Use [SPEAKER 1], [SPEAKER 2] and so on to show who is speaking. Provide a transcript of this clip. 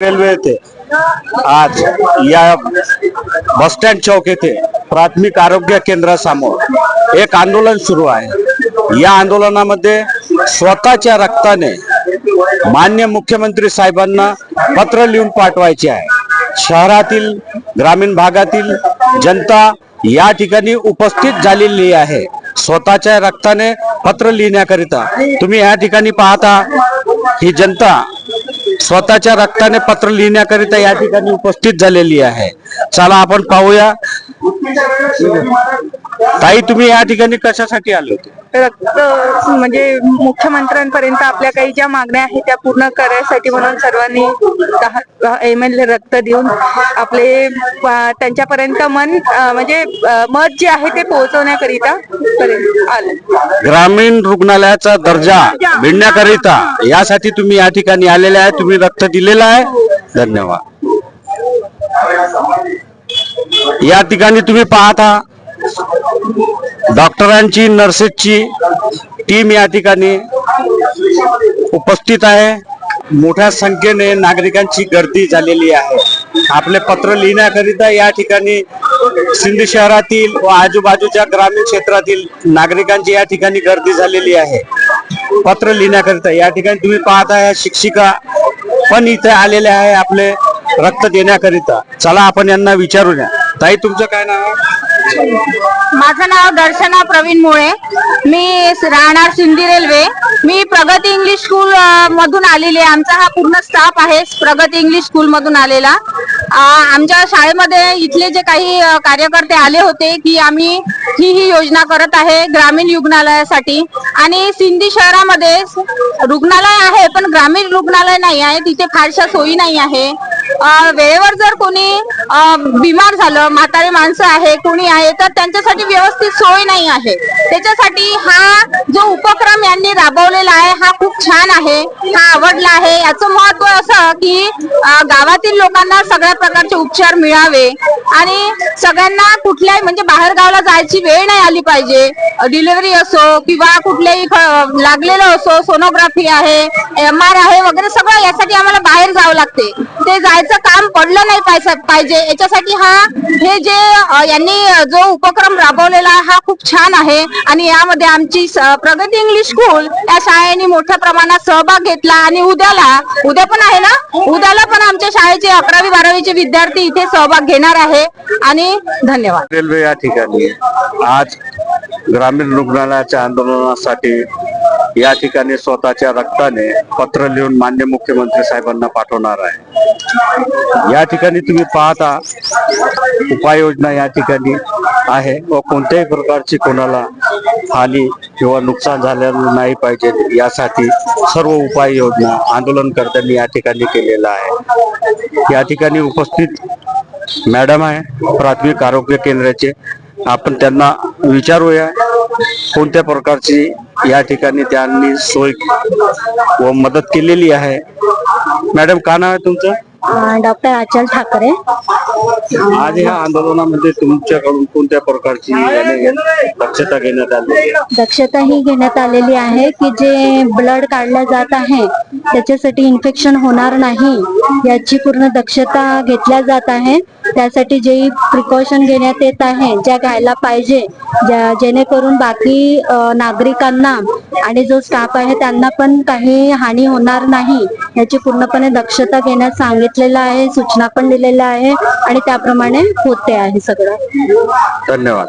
[SPEAKER 1] Railway येथे आज या बस स्टँड चौक येथे प्राथमिक आरोग्य केंद्रासमोर एक आंदोलन सुरू आहे। या आंदोलनामध्ये स्वतःच्या रक्ताने मान्य मुख्यमंत्री साहेबांना पत्र लिहून पाठवायचे आहे। शहरातील ग्रामीण भागातील जनता या ठिकाणी उपस्थित झालेली आहे। स्वतःच्या रक्ताने पत्र लिहिण्याकरिता तुम्ही या ठिकाणी पाहता ही जनता स्वतःच्या रक्ताने पत्र लिहिण्याकरिता या ठिकाणी उपस्थित झालेली आहे। चला आपण पाहूया। ताई, तुम्ही या ठिकाणी कशासाठी आले होते?
[SPEAKER 2] रक्त म्हणजे मुख्यमंत्र्यांपर्यंत आपल्या काही ज्या मागण्या आहेत त्या पूर्ण करायसाठी, म्हणून सर्वांनी 10 ml रक्त देऊन आपले त्यांच्यापर्यंत मत जे आहे ते पोहोचवण्याकरिता आले।
[SPEAKER 1] ग्रामीण रुग्णालयाचा दर्जा मिळण्याकरिता यासाठी तुम्ही या ठिकाणी आलेले आहे। तुम्ही रक्त दिलेलं आहे, धन्यवाद। या ठिकाणी तुम्ही पाहता डॉक्टरांची नर्सेसची टीम या ठिकाणी उपस्थित आहे। मोठ्या संख्येने नागरिकांची गर्दी झालेली आहे। आपले पत्र लिहिण्याकरिता या ठिकाणी सिंधी शहरातील व आजूबाजूच्या ग्रामीण क्षेत्रातील नागरिकांची या ठिकाणी गर्दी झालेली आहे पत्र लिहिण्याकरिता। या ठिकाणी तुम्ही पाहता या शिक्षिका पण इथे आलेले आहे आपले रक्त देण्याकरिता। चला आपण यांना विचारूया। ताई, तुमचं काय नाव आहे?
[SPEAKER 2] माझं नाव दर्शना प्रवीण मुळे, मी राहणार सिंधी रेल्वे। मी प्रगती इंग्लिश स्कूल मधून आलेली आहे। आमचा हा पूर्ण स्टाफ आहे प्रगती इंग्लिश स्कूल मधून आलेला। आमच्या शाळेमध्ये इथले जे काही कार्यकर्ते आले होते की आम्ही ही योजना करत आहे ग्रामीण रुग्णालयासाठी। आणि सिंधी शहरामध्ये रुग्णालय आहे पण ग्रामीण रुग्णालय नाही आहे, तिथे फारशा सोयी नाही आहे। वेळेवर जर कोणी बिमार झालं, म्हातारे माणसं आहे, कोणी आहे, तर त्यांच्यासाठी व्यवस्थित सोय नाही आहे। त्याच्यासाठी हा जो उपक्रम यांनी राबवलेला आहे हा खूप छान आहे, हा आवडला आहे। याचं महत्व असं की गावातील लोकांना सगळ्या प्रकारचे उपचार मिळावे आणि सगळ्यांना कुठल्याही म्हणजे बाहेर गावाला जायची वेळ नाही आली पाहिजे। डिलिव्हरी असो किंवा कुठल्याही लागलेलं असो, सोनोग्राफी आहे, MR आहे वगैरे, सगळं यासाठी आम्हाला बाहेर जावं लागते। ते जायचं काम पडलं नाही पाहिजे याच्यासाठी हे जे यांनी जो उपक्रम राबवलेला हा खूप छान आहे। आणि यामध्ये आमची प्रगती इंग्लिश स्कूल या शाळेने मोठ्या प्रमाणात सहभाग घेतला। आणि उद्या पण आहे ना, उद्याला पण आमच्या शाळेचे 11वी 12वीचे विद्यार्थी इथे सहभाग घेणार आहे। आणि धन्यवाद।
[SPEAKER 1] रेल्वे या ठिकाणी आज ग्रामीण रुग्णालयाच्या आंदोलनासाठी या ठिकाणी स्वतःच्या रक्ताने पत्र लिहून मान्य मुख्यमंत्री साहेबांना पाठवणार आहे। या ठिकाणी तुम्ही पाहता उपाययोजना या ठिकाणी आहे व कोणत्याही प्रकारची कोणाला हानी किंवा नुकसान झालेलं नाही पाहिजे यासाठी सर्व उपाययोजना आंदोलनकर्त्यांनी या ठिकाणी केलेला आहे। या ठिकाणी उपस्थित मॅडम आहे प्राथमिक आरोग्य केंद्राचे, आपण त्यांना विचारूया कोणत्या प्रकारची या ठिकाणी त्यांनी सोय व मदत केलेली आहे। मॅडम, काय नाव आहे तुमचं?
[SPEAKER 2] डॉक्टर आचल ठाकरे।
[SPEAKER 1] आज या आंदोलनामध्ये तुमच्याकडून कोणत्या प्रकारची दक्षता घेण्यात आली?
[SPEAKER 3] दक्षता ही घेण्यात आलेली आहे की जे ब्लड काढलं जात आहे त्याच्यासाठी इन्फेक्शन होणार नाही याची पूर्ण दक्षता घेतल्या जात आहे। त्यासाठी जे प्रिकॉशन घेण्यात येत आहे, ज्या घ्यायला पाहिजे, जेणेकरून बाकी नागरिकांना आणि जो स्टाफ आहे त्यांना पण काही हानी होणार नाही याची पूर्णपणे दक्षता घेण्यास सांगितलेलं आहे, सूचना पण दिलेल्या आहे आणि त्याप्रमाणे होते आहे सगळं।
[SPEAKER 1] धन्यवाद।